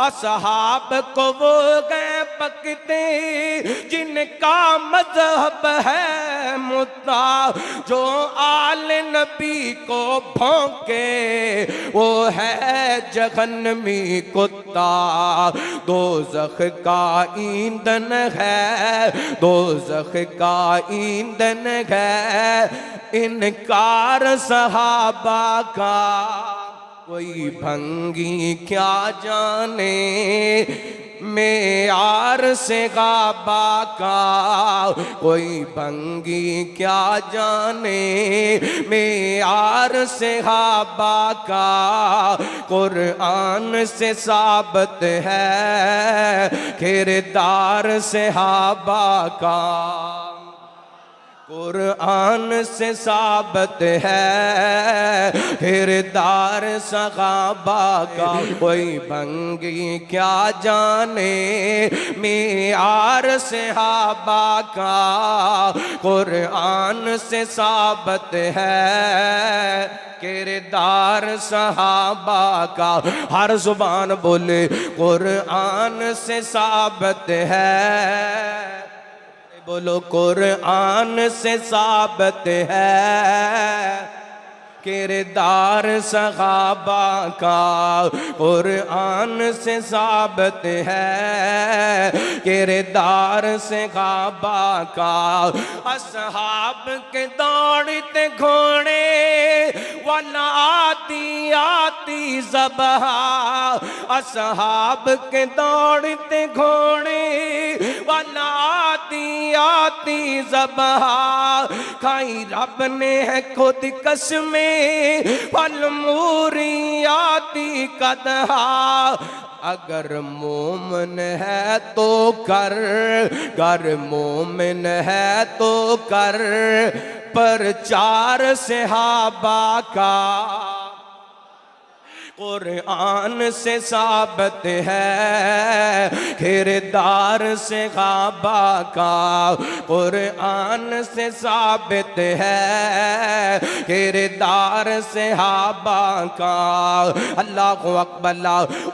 असहाब को वो गए पकते जिनका मजहब है मुद्दा, जो आल नबी को भौंके वो है जहन्नमी कुत्ता। दोज़ख का ईंधन है, दोज़ख का ईंधन है इनकार सहाबा का। कोई भंगी क्या जाने मेयार से गाबा का, कोई भंगी क्या जाने मेयार से गाबा का। कुरान से साबित है किरदार से हाबा का, कुरान से साबित है किरदार सहाबा का। कोई भंगी क्या जाने मेयार सहाबा का, कुरान से साबित है किरदार सहाबा का। हर जुबान बोले कुरान से साबित है, बोलो कुरान से साबित है किरदार सहाबा का। कुरान से साबित है किरदार सहाबा का। असहाब के दौड़ते घोड़े वला आती आती ज़बहा, असहाब के दौड़ते घोड़े वला आती आती ज़बहा। खाई रब ने है खुद कसमें फल मूरी आती कदहा। अगर मोमिन है तो कर, गर मोमिन है तो कर प्रचार सहाबा का। कुरान से साबित है किरदार सहाबा का, कुरान से साबित है किरदार सहाबा का। अल्लाहु अकबर।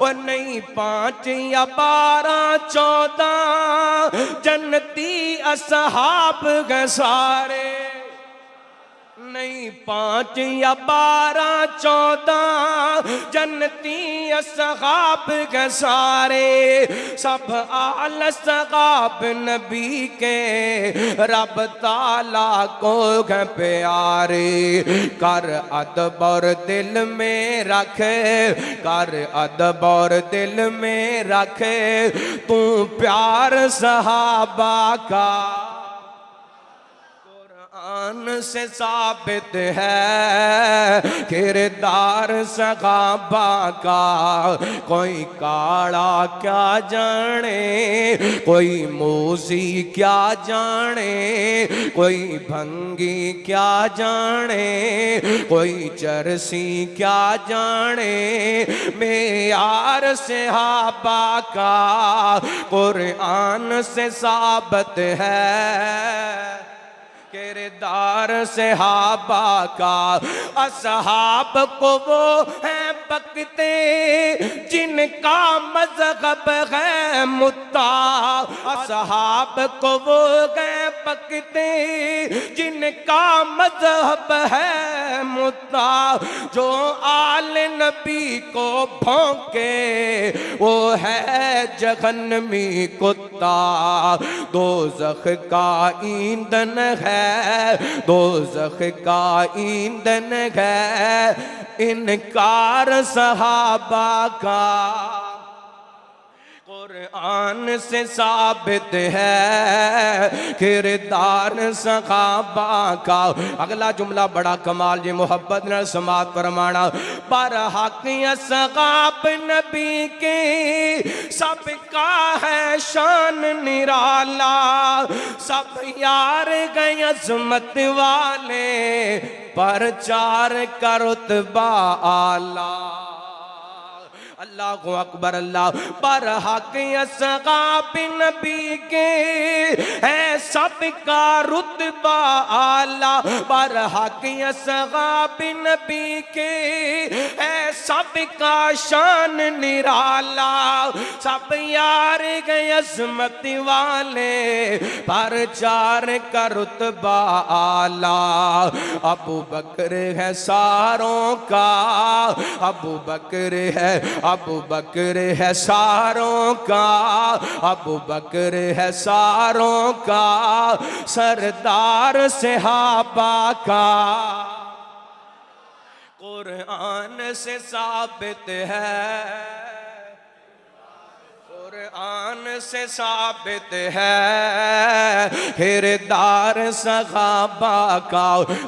वो नहीं 5 या 12 14 जन्नती असहाब गए सारे, नहीं 5 या 12 14 जन्नती असहाब के सारे। सब आल सहाब नबी के रब ताला को है प्यारे। कर अदब और दिल में रख, कर अदब और दिल में रख तू प्यार सहाबा का। कुरान से साबित है किरदार सहाबा का। कोई काला क्या जाने, कोई मूसी क्या जाने, कोई भंगी क्या जाने, कोई चरसी क्या जाने मेयार सहाबा का। कुरान से साबित है किरदार सहाबा का। असहाब को वो है पकते जिनका मजहब है मुद्दा, असहाब को वो गए पकते जिनका मजहब है मुद्दा। जो आल नबी को भौंके वो है जहन्नमी कुत्ता। दोज़ख का ईंधन है, दोज़ख का ईंधन है इनकार सहाबा का। कुरान से साबित है किरदार सहाबा का। अगला जुमला बड़ा कमाल जी, मोहब्बत न समात फरमाना। पर हक सहाब नबी के सबका है शान निराला, सब यार गए अज़मत वाले प्रचार का रुतबा आला। अल्लाह को अकबर। अल्लाह पर हक असहाब नबी के है सबका रुतबा आला, पर हक असहाब नबी के है सबका शान निराला। सब यार गए अजमत वाले पर चार का रुतबा आला। अबू बकर है सारों का, अबू बकर है, अबू बकर है सारों का, अबू बकर है सारों का, सरदार सहाबा का। कुरान से साबित है, कुरान से साबित है किरदार सहाबा का।